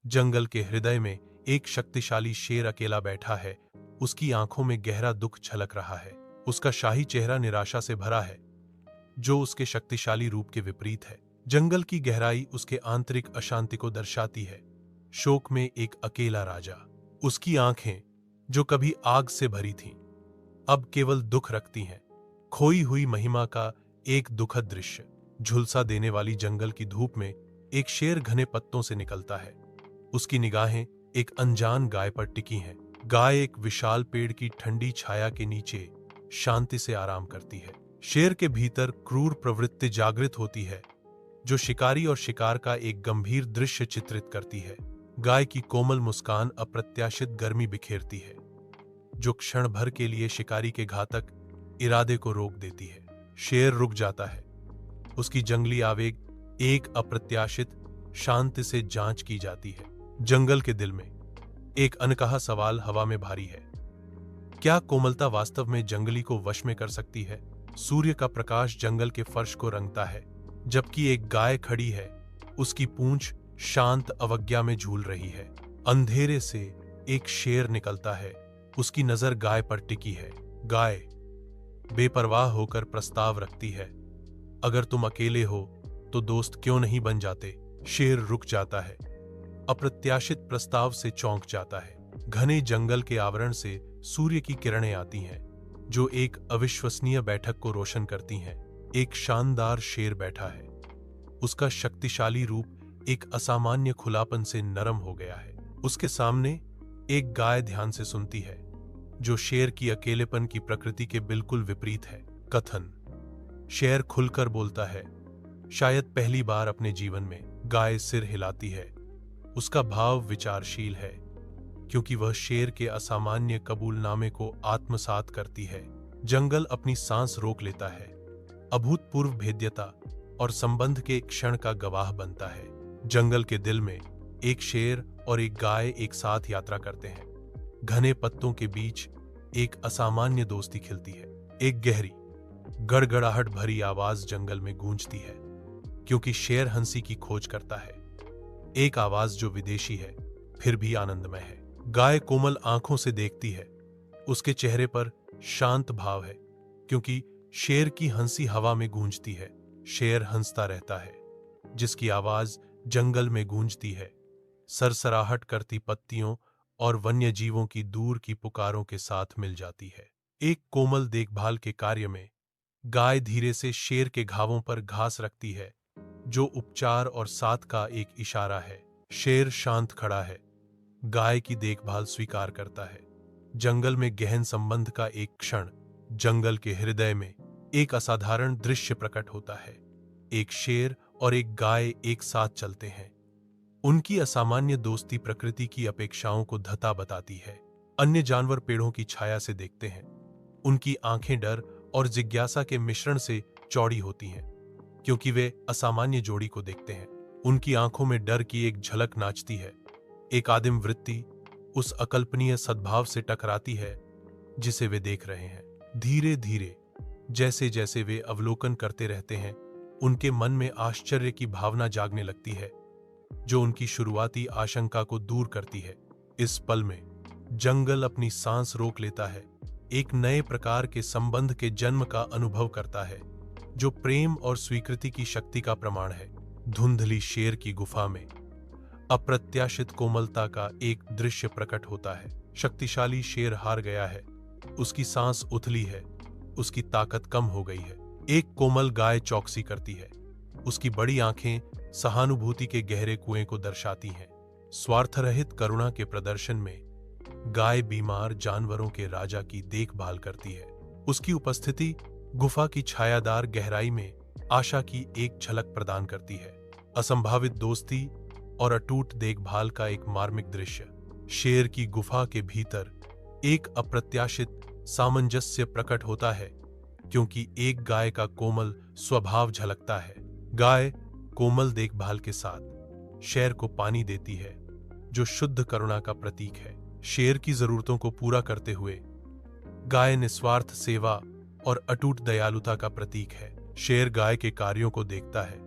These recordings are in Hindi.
जंगल के हृदय में एक शक्तिशाली शेर अकेला बैठा है। उसकी आंखों में गहरा दुख झलक रहा है। उसका शाही चेहरा निराशा से भरा है, जो उसके शक्तिशाली रूप के विपरीत है। जंगल की गहराई उसके आंतरिक अशांति को दर्शाती है। शोक में एक अकेला राजा। उसकी आंखें, जो कभी आग से भरी थीं, अब केवल दुख रखती हैं। खोई हुई महिमा का एक दुखद दृश्य। झुलसा देने वाली जंगल की धूप में एक शेर घने पत्तों से निकलता है। उसकी निगाहें एक अनजान गाय पर टिकी हैं। गाय एक विशाल पेड़ की ठंडी छाया के नीचे शांति से आराम करती है। शेर के भीतर क्रूर प्रवृत्ति जागृत होती है, जो शिकारी और शिकार का एक गंभीर दृश्य चित्रित करती है। गाय की कोमल मुस्कान अप्रत्याशित गर्मी बिखेरती है, जो क्षण भर के लिए शिकारी के घातक इरादे को रोक देती है। शेर रुक जाता है। उसकी जंगली आवेग एक अप्रत्याशित शांति से जांच की जाती है। जंगल के दिल में एक अनकहा सवाल हवा में भारी है। क्या कोमलता वास्तव में जंगली को वश में कर सकती है? सूर्य का प्रकाश जंगल के फर्श को रंगता है, जबकि एक गाय खड़ी है। उसकी पूंछ शांत अवज्ञा में झूल रही है। अंधेरे से एक शेर निकलता है। उसकी नजर गाय पर टिकी है। गाय बेपरवाह होकर प्रस्ताव रखती है, अगर तुम अकेले हो तो दोस्त क्यों नहीं बन जाते? शेर रुक जाता है, अप्रत्याशित प्रस्ताव से चौंक जाता है। घने जंगल के आवरण से सूर्य की किरणें आती हैं, जो एक अविश्वसनीय बैठक को रोशन करती हैं। एक शानदार शेर बैठा है। उसका शक्तिशाली रूप एक असामान्य खुलापन से नरम हो गया है। उसके सामने एक गाय ध्यान से सुनती है, जो शेर की अकेलेपन की प्रकृति के बिल्कुल विपरीत है। कथन। शेर खुलकर बोलता है, शायद पहली बार अपने जीवन में। गाय सिर हिलाती है। उसका भाव विचारशील है, क्योंकि वह शेर के असामान्य कबूलनामे को आत्मसात करती है। जंगल अपनी सांस रोक लेता है। अभूतपूर्व भेद्यता और संबंध के क्षण का गवाह बनता है। जंगल के दिल में एक शेर और एक गाय एक साथ यात्रा करते हैं। घने पत्तों के बीच एक असामान्य दोस्ती खिलती है। एक गहरी, गड़गड़ाहट भरी आवाज जंगल में गूंजती है, क्योंकि शेर हंसी की खोज करता है। एक आवाज जो विदेशी है, फिर भी आनंदमय है। गाय कोमल आंखों से देखती है। उसके चेहरे पर शांत भाव है, क्योंकि शेर की हंसी हवा में गूंजती है। शेर हंसता रहता है, जिसकी आवाज जंगल में गूंजती है, सरसराहट करती पत्तियों और वन्य जीवों की दूर की पुकारों के साथ मिल जाती है। एक कोमल देखभाल के कार्य में गाय धीरे से शेर के घावों पर घास रखती है, जो उपचार और साथ का एक इशारा है। शेर शांत खड़ा है, गाय की देखभाल स्वीकार करता है। जंगल में गहन संबंध का एक क्षण। जंगल के हृदय में एक असाधारण दृश्य प्रकट होता है। एक शेर और एक गाय एक साथ चलते हैं। उनकी असामान्य दोस्ती प्रकृति की अपेक्षाओं को धता बताती है। अन्य जानवर पेड़ों की छाया से देखते हैं। उनकी आंखें डर और जिज्ञासा के मिश्रण से चौड़ी होती हैं, क्योंकि वे असामान्य जोड़ी को देखते हैं। उनकी आंखों में डर की एक झलक नाचती है। एक आदिम वृत्ति उस अकल्पनीय सद्भाव से टकराती है जिसे वे देख रहे हैं। धीरे धीरे, जैसे जैसे वे अवलोकन करते रहते हैं, उनके मन में आश्चर्य की भावना जागने लगती है, जो उनकी शुरुआती आशंका को दूर करती है। इस पल में जंगल अपनी सांस रोक लेता है। एक नए प्रकार के संबंध के जन्म का अनुभव करता है, जो प्रेम और स्वीकृति की शक्ति का प्रमाण है। धुंधली शेर की गुफा में अप्रत्याशित कोमलता का एक दृश्य प्रकट होता है। शक्तिशाली शेर हार गया है। उसकी सांस उथली है। उसकी ताकत कम हो गई है। एक कोमल गाय चौकसी करती है। उसकी बड़ी आंखें सहानुभूति के गहरे कुएं को दर्शाती हैं। स्वार्थरहित करुणा के प्रदर्शन में गाय बीमार जानवरों के राजा की देखभाल करती है। उसकी उपस्थिति गुफा की छायादार गहराई में आशा की एक झलक प्रदान करती है। असंभावित दोस्ती और अटूट देखभाल का एक मार्मिक दृश्य। शेर की गुफा के भीतर एक अप्रत्याशित सामंजस्य प्रकट होता है, क्योंकि एक गाय का कोमल स्वभाव झलकता है। गाय कोमल देखभाल के साथ शेर को पानी देती है, जो शुद्ध करुणा का प्रतीक है। शेर की जरूरतों को पूरा करते हुए गाय निस्वार्थ सेवा और अटूट दयालुता का प्रतीक है। शेर गाय के कार्यों को देखता है,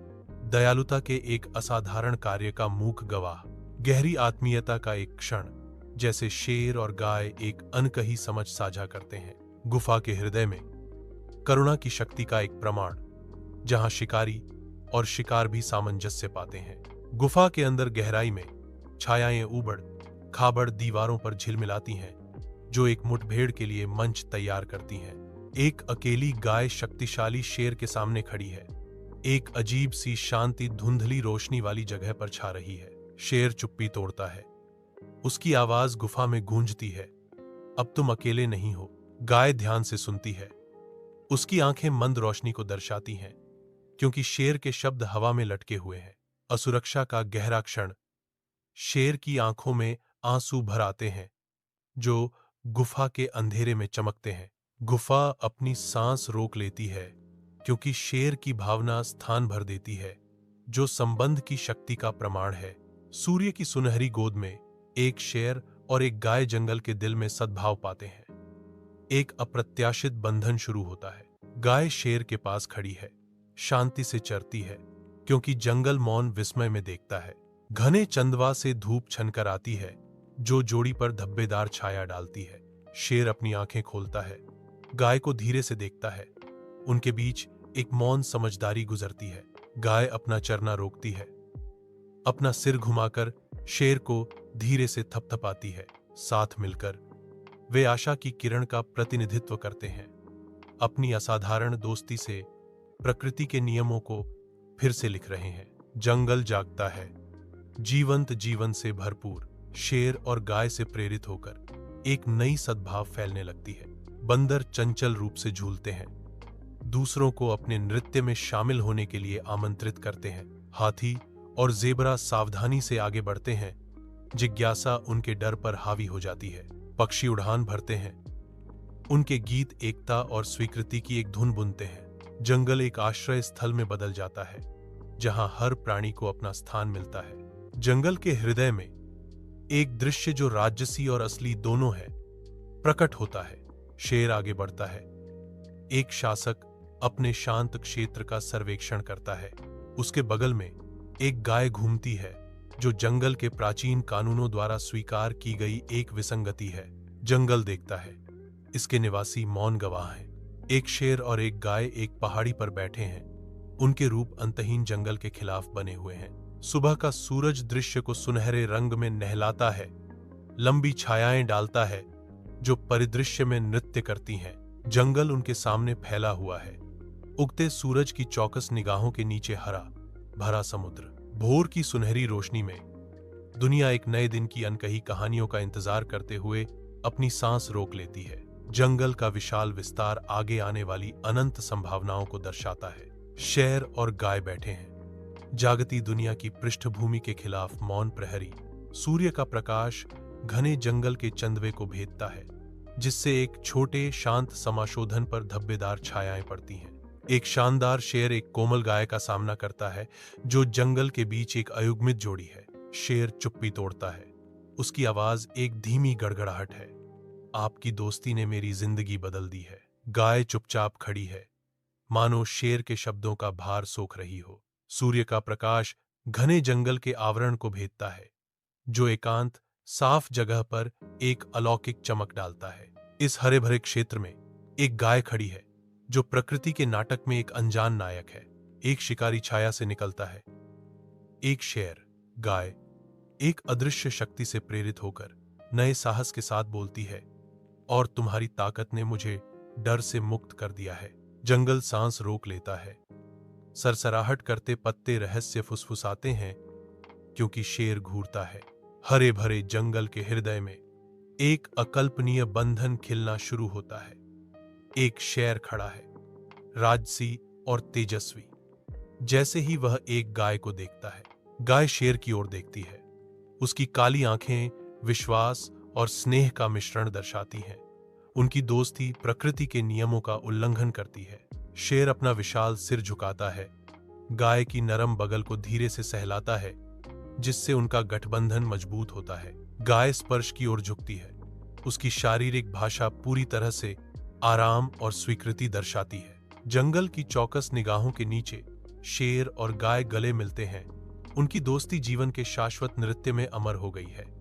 दयालुता के एक असाधारण कार्य का मूक गवाह। गहरी आत्मीयता का एक क्षण, जैसे शेर और गाय एक अनकही समझ साझा करते हैं। गुफा के हृदय में करुणा की शक्ति का एक प्रमाण, जहां शिकारी और शिकार भी सामंजस्य पाते हैं। गुफा के अंदर गहराई में छायाएं ऊबड़ खाबड़ दीवारों पर झिलमिलाती हैं, जो एक मुठभेड़ के लिए मंच तैयार करती हैं। एक अकेली गाय शक्तिशाली शेर के सामने खड़ी है। एक अजीब सी शांति धुंधली रोशनी वाली जगह पर छा रही है। शेर चुप्पी तोड़ता है। उसकी आवाज गुफा में गूंजती है, अब तुम अकेले नहीं हो। गाय ध्यान से सुनती है। उसकी आंखें मंद रोशनी को दर्शाती हैं, क्योंकि शेर के शब्द हवा में लटके हुए हैं। असुरक्षा का गहरा क्षण। शेर की आंखों में आंसू भर आते हैं, जो गुफा के अंधेरे में चमकते हैं। गुफा अपनी सांस रोक लेती है, क्योंकि शेर की भावना स्थान भर देती है, जो संबंध की शक्ति का प्रमाण है। सूर्य की सुनहरी गोद में एक शेर और एक गाय जंगल के दिल में सद्भाव पाते हैं। एक अप्रत्याशित बंधन शुरू होता है। गाय शेर के पास खड़ी है, शांति से चरती है, क्योंकि जंगल मौन विस्मय में देखता है। घने चंदवा से धूप छनकर आती है, जो जोड़ी पर धब्बेदार छाया डालती है। शेर अपनी आंखें खोलता है, गाय को धीरे से देखता है। उनके बीच एक मौन समझदारी गुजरती है। गाय अपना चरना रोकती है, अपना सिर घुमाकर शेर को धीरे से थपथपाती है। साथ मिलकर वे आशा की किरण का प्रतिनिधित्व करते हैं। अपनी असाधारण दोस्ती से प्रकृति के नियमों को फिर से लिख रहे हैं। जंगल जागता है, जीवंत जीवन से भरपूर। शेर और गाय से प्रेरित होकर एक नई सद्भाव फैलने लगती है। बंदर चंचल रूप से झूलते हैं, दूसरों को अपने नृत्य में शामिल होने के लिए आमंत्रित करते हैं। हाथी और जेबरा सावधानी से आगे बढ़ते हैं, जिज्ञासा उनके डर पर हावी हो जाती है। पक्षी उड़ान भरते हैं, उनके गीत एकता और स्वीकृति की एक धुन बुनते हैं। जंगल एक आश्रय स्थल में बदल जाता है, जहां हर प्राणी को अपना स्थान मिलता है। जंगल के हृदय में एक दृश्य जो राजसी और असली दोनों है, प्रकट होता है। शेर आगे बढ़ता है। एक शासक अपने शांत क्षेत्र का सर्वेक्षण करता है। उसके बगल में एक गाय घूमती है, जो जंगल के प्राचीन कानूनों द्वारा स्वीकार की गई एक विसंगति है। जंगल देखता है, इसके निवासी मौन गवाह हैं। एक शेर और एक गाय एक पहाड़ी पर बैठे हैं। उनके रूप अंतहीन जंगल के खिलाफ बने हुए हैं। सुबह का सूरज दृश्य को सुनहरे रंग में नहलाता है, लंबी छायाएं डालता है, जो परिदृश्य में नृत्य करती हैं। जंगल उनके सामने फैला हुआ है। उगते सूरज की चौकस निगाहों के नीचे हरा भरा समुद्र। भोर की सुनहरी रोशनी में दुनिया एक नए दिन की अनकही कहानियों का इंतजार करते हुए अपनी सांस रोक लेती है। जंगल का विशाल विस्तार आगे आने वाली अनंत संभावनाओं को दर्शाता है। शेर और गाय बैठे हैं, जागती दुनिया की पृष्ठभूमि के खिलाफ मौन प्रहरी। सूर्य का प्रकाश घने जंगल के चंदवे को भेदता है, जिससे एक छोटे शांत समाशोधन पर धब्बेदार छायाएं पड़ती हैं। एक शानदार शेर एक कोमल गाय का सामना करता है, जो जंगल के बीच एक अयुग्मित जोड़ी है। शेर चुप्पी तोड़ता है। उसकी आवाज एक धीमी गड़गड़ाहट है, आपकी दोस्ती ने मेरी जिंदगी बदल दी है। गाय चुपचाप खड़ी है, मानो शेर के शब्दों का भार सोख रही हो। सूर्य का प्रकाश घने जंगल के आवरण को भेदता है, जो एकांत साफ जगह पर एक अलौकिक चमक डालता है। इस हरे भरे क्षेत्र में एक गाय खड़ी है, जो प्रकृति के नाटक में एक अनजान नायक है। एक शिकारी छाया से निकलता है। एक शेर गाय एक अदृश्य शक्ति से प्रेरित होकर नए साहस के साथ बोलती है, और तुम्हारी ताकत ने मुझे डर से मुक्त कर दिया है। जंगल सांस रोक लेता है। सरसराहट करते पत्ते रहस्य फुसफुसाते हैं, क्योंकि शेर घूरता है। हरे भरे जंगल के हृदय में एक अकल्पनीय बंधन खिलना शुरू होता है। एक शेर खड़ा है, राजसी और तेजस्वी। जैसे ही वह एक गाय को देखता है, गाय शेर की ओर देखती है। उसकी काली आंखें विश्वास और स्नेह का मिश्रण दर्शाती हैं। उनकी दोस्ती प्रकृति के नियमों का उल्लंघन करती है। शेर अपना विशाल सिर झुकाता है, गाय की नरम बगल को धीरे से सहलाता है, जिससे उनका गठबंधन मजबूत होता है। गाय स्पर्श की ओर झुकती है। उसकी शारीरिक भाषा पूरी तरह से आराम और स्वीकृति दर्शाती है। जंगल की चौकस निगाहों के नीचे शेर और गाय गले मिलते हैं, उनकी दोस्ती जीवन के शाश्वत नृत्य में अमर हो गई है।